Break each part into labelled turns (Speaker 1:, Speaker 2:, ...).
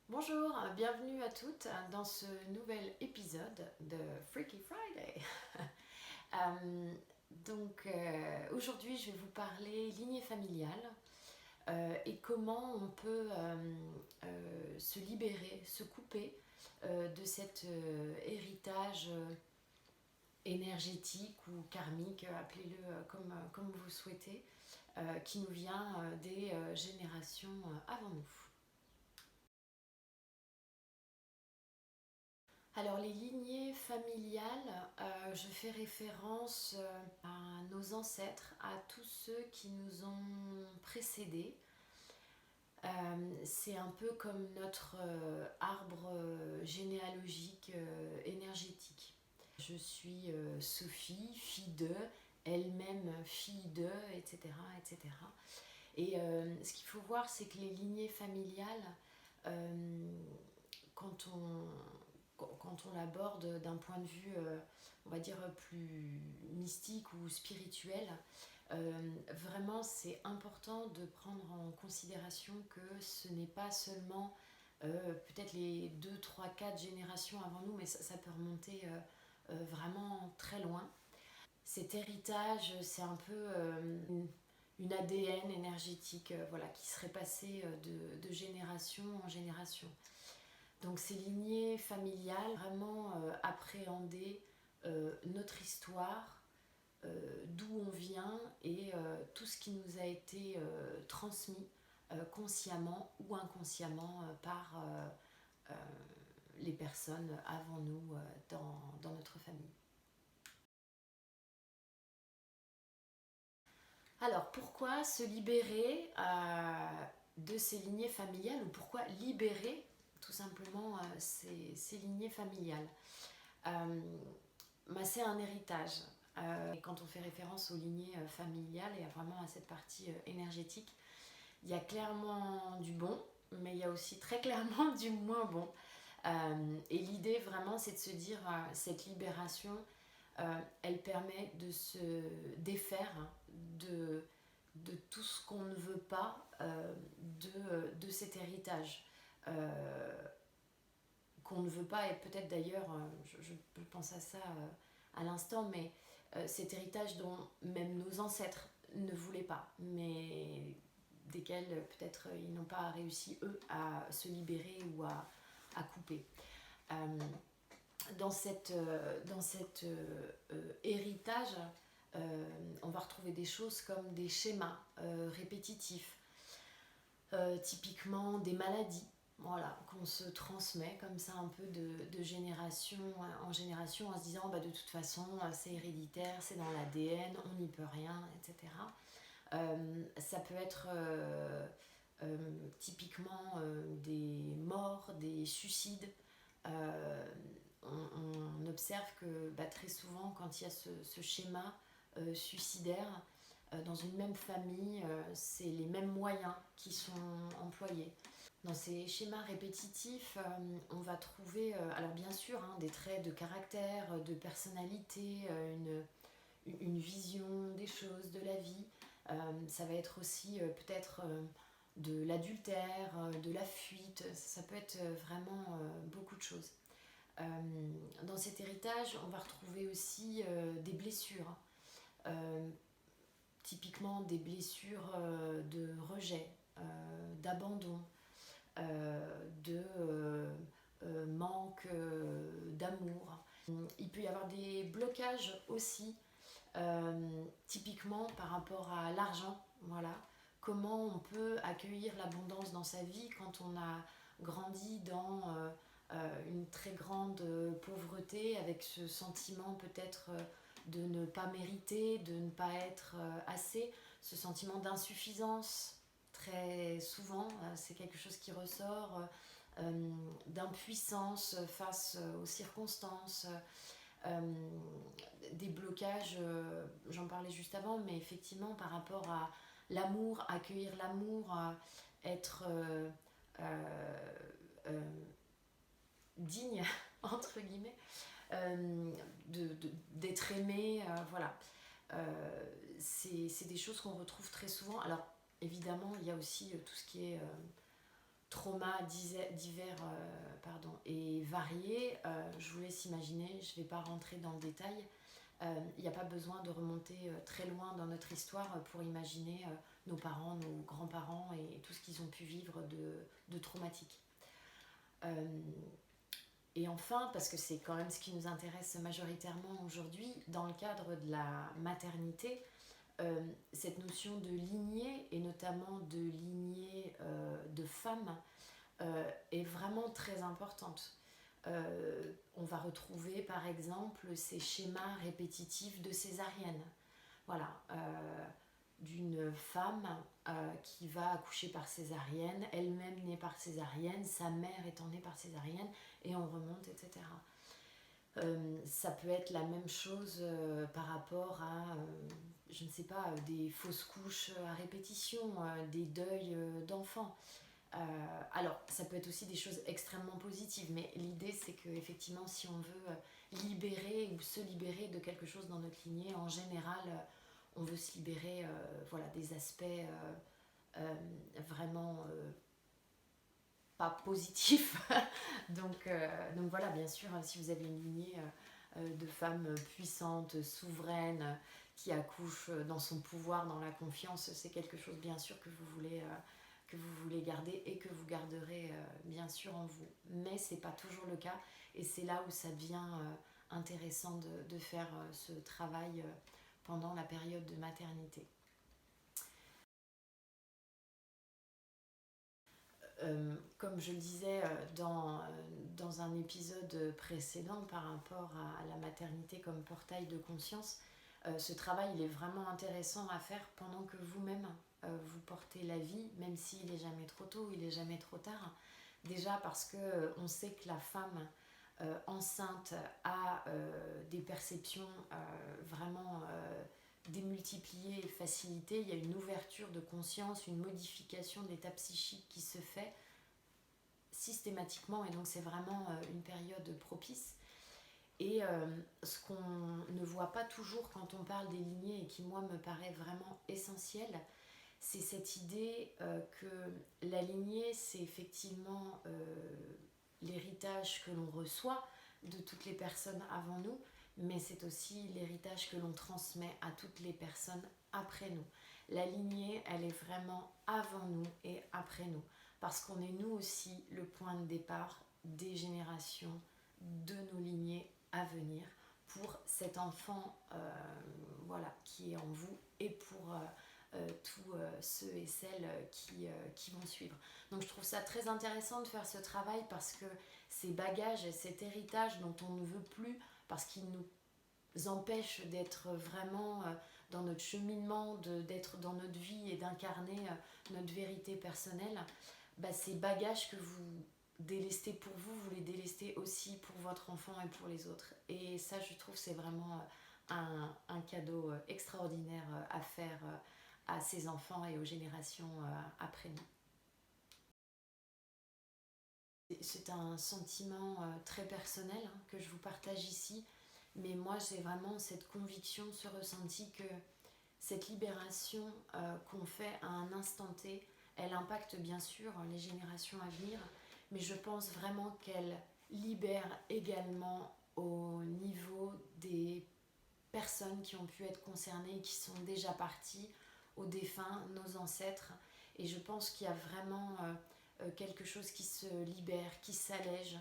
Speaker 1: Bonjour, bienvenue à toutes dans ce nouvel épisode de Freaky Friday. Aujourd'hui, je vais vous parler lignée familiale et comment on peut se libérer, se couper de cet héritage énergétique ou karmique, appelez-le comme vous souhaitez, qui nous vient des générations avant nous. Alors les lignées familiales, je fais référence à nos ancêtres, à tous ceux qui nous ont précédés. C'est un peu comme notre arbre généalogique énergétique. Je suis Sophie, fille de, elle-même fille de, etc. etc. Et ce qu'il faut voir, c'est que les lignées familiales, euh, quand on, quand on l'aborde d'un point de vue, on va dire, plus mystique ou spirituel, vraiment c'est important de prendre en considération que ce n'est pas seulement peut-être les 2, 3, 4 générations avant nous, mais ça peut remonter vraiment très loin. Cet héritage, c'est un peu une ADN énergétique voilà, qui serait passée de génération en génération. Donc ces lignées familiales, vraiment appréhender notre histoire, d'où on vient et tout ce qui nous a été transmis consciemment ou inconsciemment par les personnes avant nous dans notre famille. Alors pourquoi se libérer de ces lignées familiales ou pourquoi libérer tout simplement ces lignées familiales? C'est un héritage. Et quand on fait référence aux lignées familiales et vraiment à cette partie énergétique, il y a clairement du bon, mais il y a aussi très clairement du moins bon. Et l'idée vraiment, c'est de se dire, cette libération, elle permet de se défaire de tout ce qu'on ne veut pas de cet héritage. Qu'on ne veut pas, et peut-être d'ailleurs, je pense à ça à l'instant, mais cet héritage dont même nos ancêtres ne voulaient pas, mais desquels peut-être ils n'ont pas réussi eux à se libérer ou à couper. Euh, dans cet héritage, on va retrouver des choses comme des schémas répétitifs, typiquement des maladies, voilà, qu'on se transmet comme ça un peu de génération en génération en se disant bah, de toute façon c'est héréditaire, c'est dans l'ADN, on n'y peut rien, etc. Ça peut être typiquement des morts, des suicides. Euh, on observe que bah, très souvent quand il y a ce schéma suicidaire, dans une même famille, c'est les mêmes moyens qui sont employés. Dans ces schémas répétitifs, on va trouver, alors bien sûr, hein, des traits de caractère, de personnalité, une vision des choses, de la vie. Ça va être aussi peut-être de l'adultère, de la fuite, ça peut être vraiment beaucoup de choses. Dans cet héritage, on va retrouver aussi des blessures. Euh, Typiquement des blessures de rejet, d'abandon, de manque d'amour. Il peut y avoir des blocages aussi, typiquement par rapport à l'argent. Voilà. Comment on peut accueillir l'abondance dans sa vie quand on a grandi dans une très grande pauvreté, avec ce sentiment peut-être de ne pas mériter, de ne pas être assez, ce sentiment d'insuffisance. Très souvent, c'est quelque chose qui ressort, d'impuissance face aux circonstances, euh, des blocages, j'en parlais juste avant, mais effectivement par rapport à l'amour, accueillir l'amour, être euh, digne, entre guillemets, d'être aimé, voilà. C'est des choses qu'on retrouve très souvent. Alors évidemment, il y a aussi tout ce qui est traumas divers et variés. Je vous laisse imaginer, je ne vais pas rentrer dans le détail. Il n'y a pas besoin de remonter très loin dans notre histoire pour imaginer nos parents, nos grands-parents et tout ce qu'ils ont pu vivre de traumatique. Et enfin, parce que c'est quand même ce qui nous intéresse majoritairement aujourd'hui, dans le cadre de la maternité, cette notion de lignée, et notamment de lignée de femmes, est vraiment très importante. On va retrouver par exemple ces schémas répétitifs de césarienne. Voilà, d'une femme qui va accoucher par césarienne, elle-même née par césarienne, sa mère étant née par césarienne, et on remonte, etc. Ça peut être la même chose par rapport à, je ne sais pas, des fausses couches à répétition, des deuils d'enfants. Alors, ça peut être aussi des choses extrêmement positives, mais l'idée c'est que effectivement, si on veut libérer ou se libérer de quelque chose dans notre lignée, en général, on veut se libérer voilà, des aspects vraiment pas positifs. donc voilà, bien sûr, si vous avez une lignée de femmes puissantes, souveraines, qui accouchent dans son pouvoir, dans la confiance, c'est quelque chose bien sûr que vous voulez garder et que vous garderez bien sûr en vous. Mais c'est pas toujours le cas, et c'est là où ça devient intéressant de faire ce travail pendant la période de maternité. Comme je le disais dans un épisode précédent par rapport à la maternité comme portail de conscience, ce travail il est vraiment intéressant à faire pendant que vous-même vous portez la vie, même s'il n'est jamais trop tôt, il n'est jamais trop tard. Déjà parce qu'on sait que la femme enceinte a des perceptions vraiment démultipliées et facilitées. Il y a une ouverture de conscience, une modification de l'état psychique qui se fait systématiquement, et donc c'est vraiment une période propice. Et ce qu'on ne voit pas toujours quand on parle des lignées, et qui moi me paraît vraiment essentiel, c'est cette idée que la lignée c'est effectivement l'héritage que l'on reçoit de toutes les personnes avant nous, mais c'est aussi l'héritage que l'on transmet à toutes les personnes après nous. La lignée, elle est vraiment avant nous et après nous, parce qu'on est nous aussi le point de départ des générations de nos lignées à venir pour cet enfant voilà, qui est en vous, et pour tous ceux et celles qui vont suivre. Donc je trouve ça très intéressant de faire ce travail, parce que ces bagages et cet héritage dont on ne veut plus, parce qu'il nous empêche d'être vraiment dans notre cheminement, d'être dans notre vie et d'incarner notre vérité personnelle, bah, ces bagages que vous délestez pour vous, vous les délestez aussi pour votre enfant et pour les autres. Et ça, je trouve, c'est vraiment un cadeau extraordinaire à faire à ses enfants et aux générations après nous. C'est un sentiment très personnel que je vous partage ici, mais moi j'ai vraiment cette conviction, ce ressenti que cette libération qu'on fait à un instant T, elle impacte bien sûr les générations à venir, mais je pense vraiment qu'elle libère également au niveau des personnes qui ont pu être concernées, qui sont déjà parties, aux défunts, nos ancêtres. Et je pense qu'il y a vraiment quelque chose qui se libère, qui s'allège,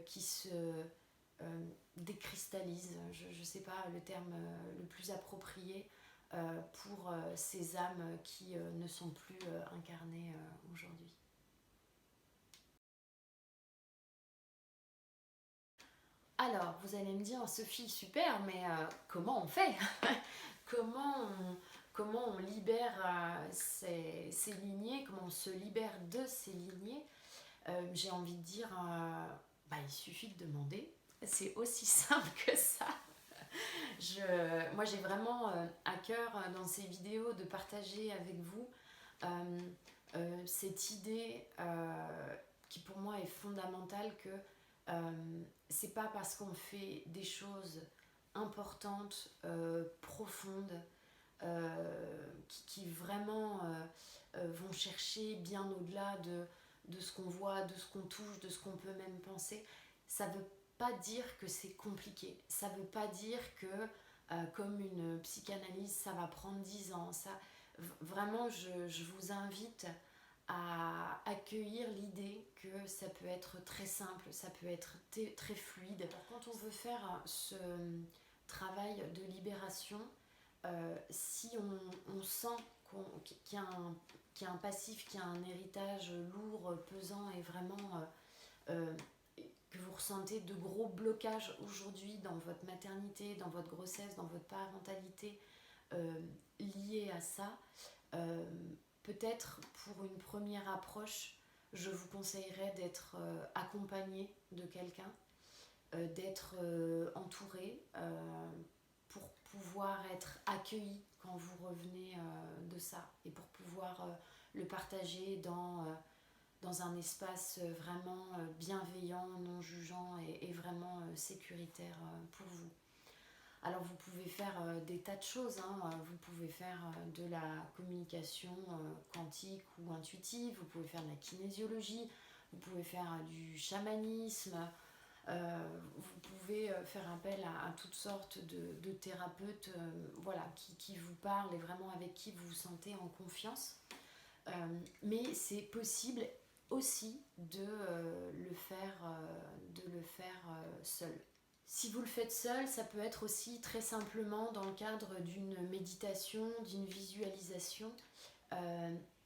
Speaker 1: qui se décristallise, je ne sais pas le terme le plus approprié pour ces âmes qui ne sont plus incarnées aujourd'hui. Alors, vous allez me dire, Sophie, super, mais comment on fait comment, comment on libère ces lignées, comment on se libère de ces lignées? J'ai envie de dire, bah, il suffit de demander. C'est aussi simple que ça. Moi, j'ai vraiment à cœur dans ces vidéos de partager avec vous cette idée qui pour moi est fondamentale, que c'est pas parce qu'on fait des choses importantes, profondes, qui vraiment vont chercher bien au-delà de ce qu'on voit, de ce qu'on touche, de ce qu'on peut même penser. Ça ne veut pas dire que c'est compliqué. Ça ne veut pas dire que, comme une psychanalyse, ça va prendre 10 ans. Vraiment, je vous invite à accueillir l'idée que ça peut être très simple, ça peut être très fluide. Alors, quand on veut faire ce travail de libération, si on sent qu'il y a un passif, qu'il y a un héritage lourd, pesant et vraiment que vous ressentez de gros blocages aujourd'hui dans votre maternité, dans votre grossesse, dans votre parentalité liés à ça, peut-être pour une première approche, je vous conseillerais d'être accompagné de quelqu'un, d'être entouré pour pouvoir être accueilli quand vous revenez de ça et pour pouvoir le partager dans un espace vraiment bienveillant, non jugeant et vraiment sécuritaire pour vous. Alors vous pouvez faire des tas de choses, hein. Vous pouvez faire de la communication quantique ou intuitive, vous pouvez faire de la kinésiologie, vous pouvez faire du chamanisme, vous pouvez faire appel à toutes sortes de thérapeutes voilà, qui vous parlent et vraiment avec qui vous vous sentez en confiance. Mais c'est possible aussi de le faire seul. Si vous le faites seul, ça peut être aussi très simplement dans le cadre d'une méditation, d'une visualisation.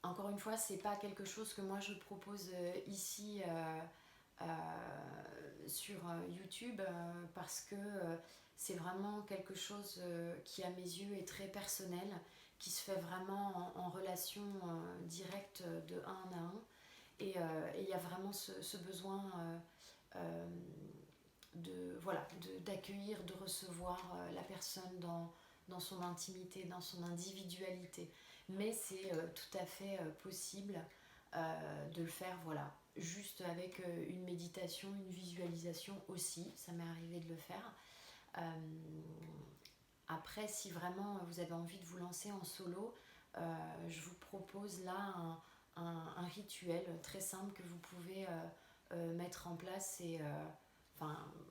Speaker 1: Encore une fois, c'est pas quelque chose que moi je propose ici sur YouTube parce que c'est vraiment quelque chose qui à mes yeux est très personnel, qui se fait vraiment en relation directe de un à un. Et il y a vraiment ce besoin d'accueillir, de recevoir la personne dans son intimité, dans son individualité. Mais c'est tout à fait possible de le faire, voilà, juste avec une méditation, une visualisation aussi, ça m'est arrivé de le faire. Après, si vraiment vous avez envie de vous lancer en solo, je vous propose là un rituel très simple que vous pouvez mettre en place et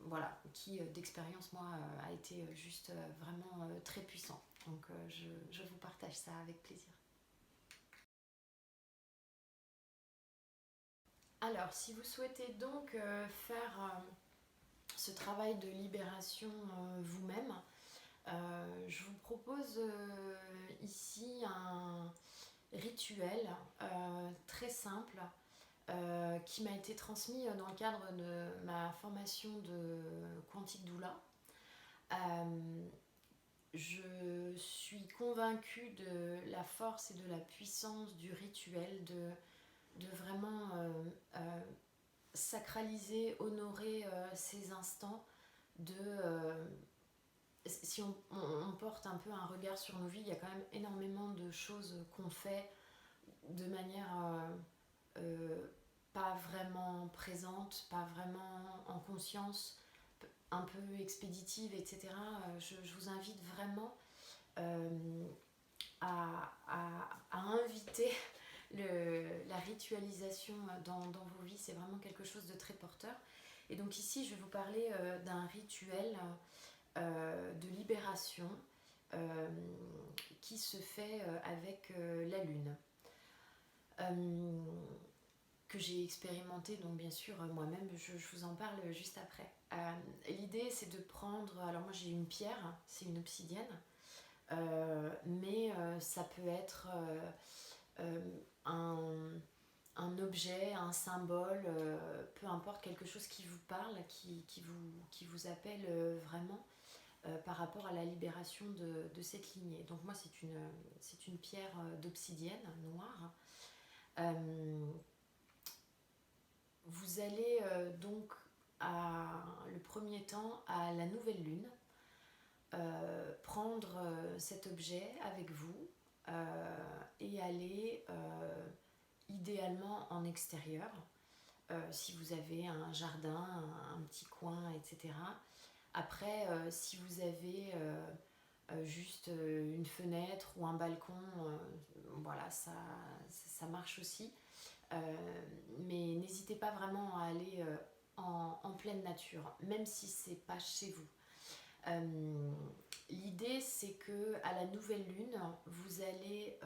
Speaker 1: voilà, qui d'expérience moi a été juste vraiment très puissant. Donc je vous partage ça avec plaisir. Alors, si vous souhaitez donc faire ce travail de libération vous-même, je vous propose ici un rituel très simple qui m'a été transmis dans le cadre de ma formation de Quantique Doula. Je suis convaincue de la force et de la puissance du rituel, de vraiment sacraliser, honorer ces instants, si on porte un peu un regard sur nos vies, il y a quand même énormément de choses qu'on fait de manière pas vraiment présente, pas vraiment en conscience, un peu expéditive, etc. Je vous invite vraiment à inviter la ritualisation dans vos vies. C'est vraiment quelque chose de très porteur. Et donc ici, je vais vous parler d'un rituel de libération qui se fait avec la lune. Que j'ai expérimenté, donc bien sûr moi-même, je vous en parle juste après. L'idée c'est de prendre, alors moi j'ai une pierre, c'est une obsidienne, mais ça peut être un objet, un symbole, peu importe, quelque chose qui vous parle, qui vous appelle vraiment par rapport à la libération de cette lignée. Donc moi c'est une pierre d'obsidienne noire. Vous allez donc le premier temps à la nouvelle lune prendre cet objet avec vous et aller idéalement en extérieur si vous avez un jardin, un petit coin, etc. Après, si vous avez juste une fenêtre ou un balcon, voilà, ça marche aussi. Mais n'hésitez pas vraiment à aller en pleine nature, même si c'est pas chez vous. L'idée, c'est que à la nouvelle lune, vous allez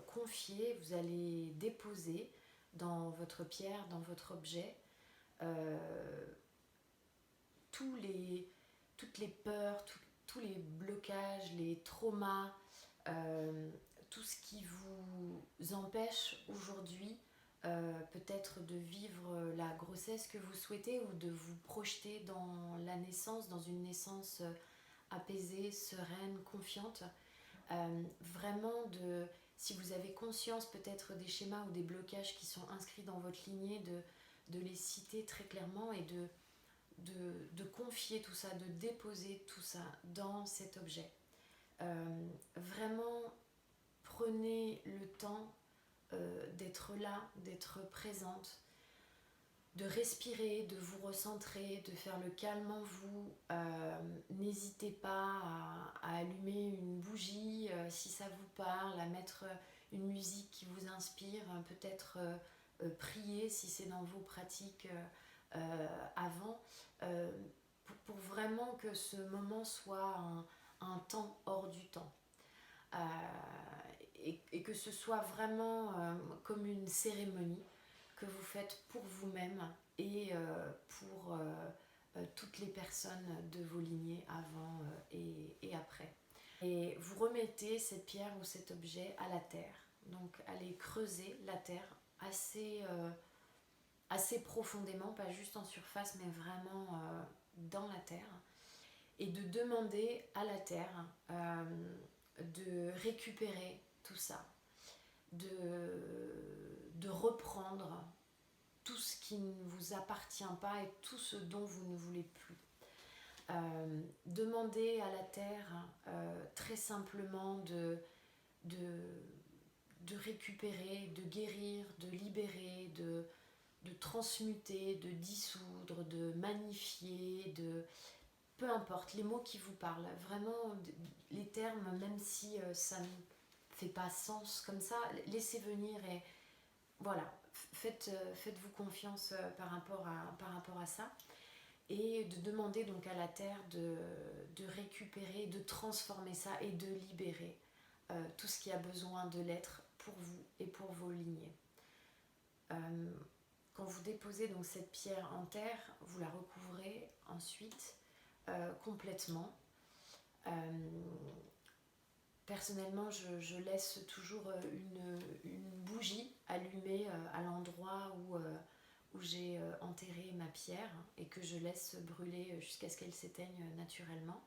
Speaker 1: confier, vous allez déposer dans votre pierre, dans votre objet, euh, toutes les peurs, tous les blocages, les traumas, tout ce qui vous empêche aujourd'hui peut-être de vivre la grossesse que vous souhaitez ou de vous projeter dans la naissance, dans une naissance apaisée, sereine, confiante. Vraiment, si vous avez conscience peut-être des schémas ou des blocages qui sont inscrits dans votre lignée, de les citer très clairement et de confier tout ça, de déposer tout ça dans cet objet. Vraiment, prenez le temps d'être là, d'être présente, de respirer, de vous recentrer, de faire le calme en vous. N'hésitez pas à allumer une bougie si ça vous parle, à mettre une musique qui vous inspire, peut-être prier si c'est dans vos pratiques avant, pour vraiment que ce moment soit un temps hors du temps. Et que ce soit vraiment comme une cérémonie que vous faites pour vous-même et pour toutes les personnes de vos lignées avant et après. Et vous remettez cette pierre ou cet objet à la terre. Donc allez creuser la terre assez profondément, pas juste en surface, mais vraiment dans la terre. Et de demander à la terre de récupérer tout ça, de reprendre tout ce qui ne vous appartient pas et tout ce dont vous ne voulez plus. Demandez à la terre très simplement de récupérer, de guérir, de libérer, de transmuter, de dissoudre, de magnifier, peu importe, les mots qui vous parlent, vraiment les termes, même si ça ne fait pas sens comme ça, laissez venir et voilà, faites-vous confiance par rapport à ça et de demander donc à la terre de récupérer, de transformer ça et de libérer tout ce qui a besoin de l'être pour vous et pour vos lignées. Quand vous déposez donc cette pierre en terre, vous la recouvrez ensuite complètement. Personnellement, je laisse toujours une bougie allumée à l'endroit où j'ai enterré ma pierre et que je laisse brûler jusqu'à ce qu'elle s'éteigne naturellement.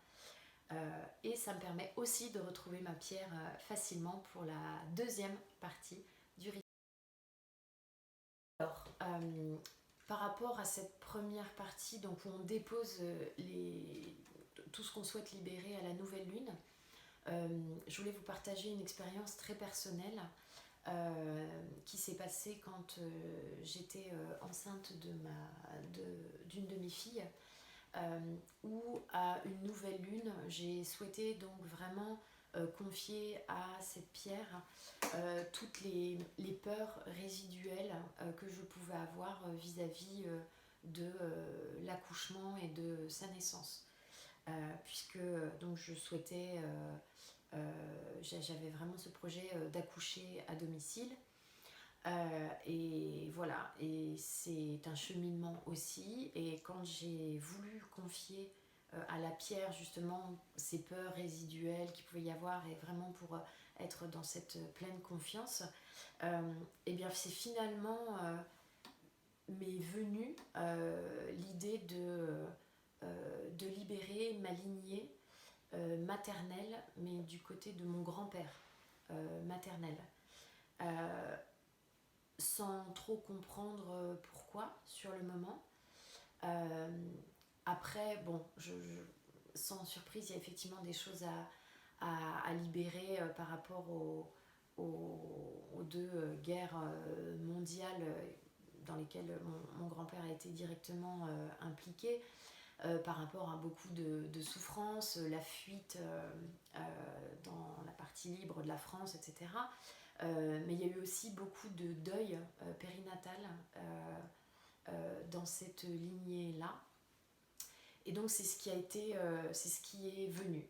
Speaker 1: Et ça me permet aussi de retrouver ma pierre facilement pour la deuxième partie du rituel. Alors, par rapport à cette première partie, donc où on dépose tout ce qu'on souhaite libérer à la nouvelle lune, je voulais vous partager une expérience très personnelle qui s'est passée quand j'étais enceinte d'une de mes filles, où à une nouvelle lune, j'ai souhaité donc vraiment confier à cette pierre toutes les peurs résiduelles que je pouvais avoir vis-à-vis de l'accouchement et de sa naissance. Puisque donc je souhaitais, j'avais vraiment ce projet d'accoucher à domicile. Et voilà, et c'est un cheminement aussi. Et quand j'ai voulu confier à la pierre justement ces peurs résiduelles qu'il pouvait y avoir et vraiment pour être dans cette pleine confiance, et bien c'est finalement m'est venue l'idée de libérer ma lignée maternelle, mais du côté de mon grand-père maternel. Sans trop comprendre pourquoi sur le moment. Après, bon, sans surprise, il y a effectivement des choses à libérer par rapport aux deux guerres mondiales dans lesquelles mon grand-père a été directement impliqué, par rapport à beaucoup de souffrances, la fuite dans la partie libre de la France, etc. Mais il y a eu aussi beaucoup de deuil périnatal dans cette lignée-là. Et donc c'est ce qui a été, c'est ce qui est venu.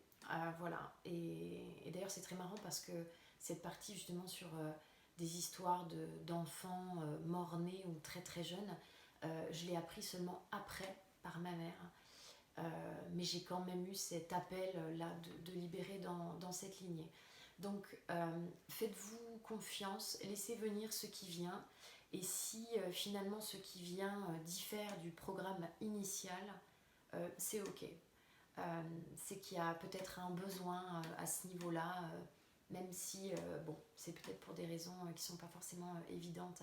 Speaker 1: Voilà. Et d'ailleurs c'est très marrant parce que cette partie justement sur des histoires d'enfants morts-nés ou très très jeunes, je l'ai appris seulement après par ma mère. Mais j'ai quand même eu cet appel là de libérer dans cette lignée. Donc faites-vous confiance, laissez venir ce qui vient. Et si finalement ce qui vient diffère du programme initial, c'est ok. C'est qu'il y a peut-être un besoin à ce niveau-là, même si bon, c'est peut-être pour des raisons qui ne sont pas forcément évidentes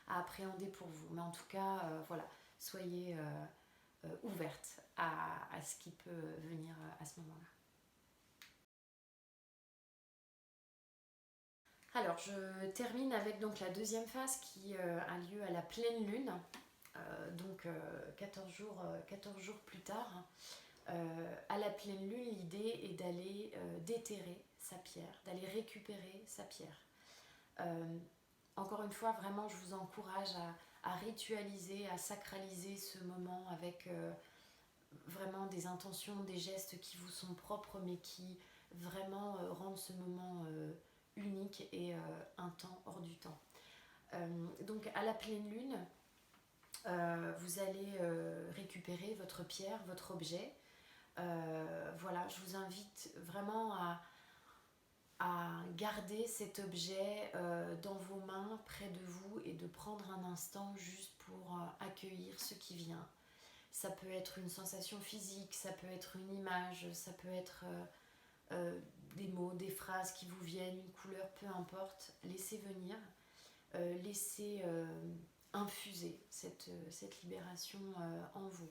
Speaker 1: à appréhender pour vous. Mais en tout cas, voilà, soyez ouverte à ce qui peut venir à ce moment-là. Alors, je termine avec donc la deuxième phase qui a lieu à la pleine lune, donc 14 jours plus tard. À la pleine lune, l'idée est d'aller déterrer sa pierre, d'aller récupérer sa pierre. Encore une fois, vraiment, je vous encourage à ritualiser, à sacraliser ce moment avec vraiment des intentions, des gestes qui vous sont propres, mais qui vraiment rendent ce moment unique et un temps hors du temps. Donc à la pleine lune, vous allez récupérer votre pierre, votre objet. Voilà, je vous invite vraiment à garder cet objet dans vos mains, près de vous, et de prendre un instant juste pour accueillir ce qui vient. Ça peut être une sensation physique, ça peut être une image, ça peut être des mots, des phrases qui vous viennent, une couleur, peu importe. Laissez venir, laissez infuser cette libération en vous.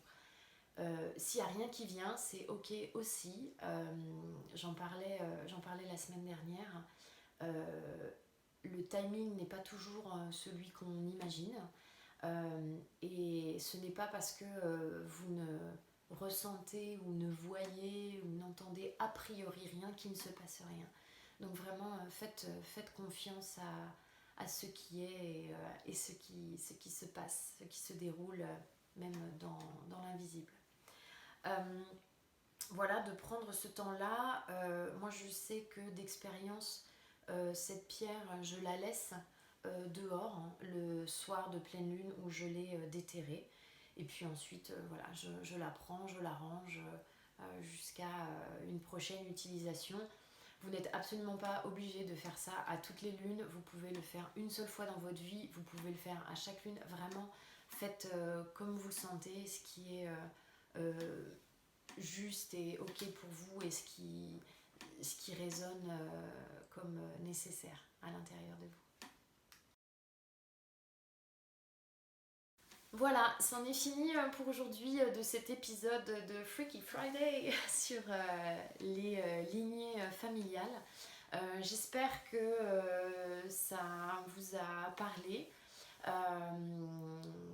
Speaker 1: S'il n'y a rien qui vient, c'est ok aussi. J'en parlais la semaine dernière. Le timing n'est pas toujours celui qu'on imagine. Et ce n'est pas parce que vous ne ressentez ou ne voyez ou n'entendez a priori rien qu'il ne se passe rien. Donc vraiment, faites confiance à ce qui est et ce qui se passe, ce qui se déroule même dans l'invisible. Voilà, de prendre ce temps-là. Moi, je sais que d'expérience, cette pierre, je la laisse dehors hein, le soir de pleine lune où je l'ai déterrée. Et puis ensuite, voilà, je la prends, je la range jusqu'à une prochaine utilisation. Vous n'êtes absolument pas obligé de faire ça à toutes les lunes. Vous pouvez le faire une seule fois dans votre vie. Vous pouvez le faire à chaque lune. Vraiment, faites comme vous le sentez, ce qui est juste et ok pour vous et ce qui résonne comme nécessaire à l'intérieur de vous. Voilà, c'en est fini pour aujourd'hui de cet épisode de Freaky Friday sur les lignées familiales. J'espère que ça vous a parlé,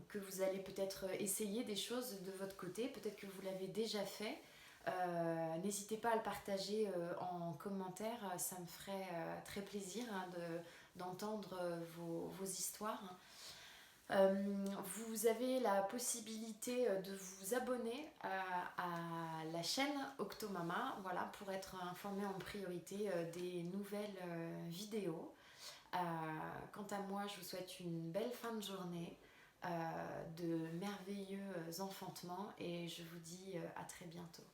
Speaker 1: que vous allez peut-être essayer des choses de votre côté, peut-être que vous l'avez déjà fait. N'hésitez pas à le partager en commentaire, ça me ferait très plaisir hein, d'entendre vos histoires. Vous avez la possibilité de vous abonner à la chaîne Octomama, voilà, pour être informé en priorité des nouvelles vidéos. Quant à moi, je vous souhaite une belle fin de journée, de merveilleux enfantements et je vous dis à très bientôt.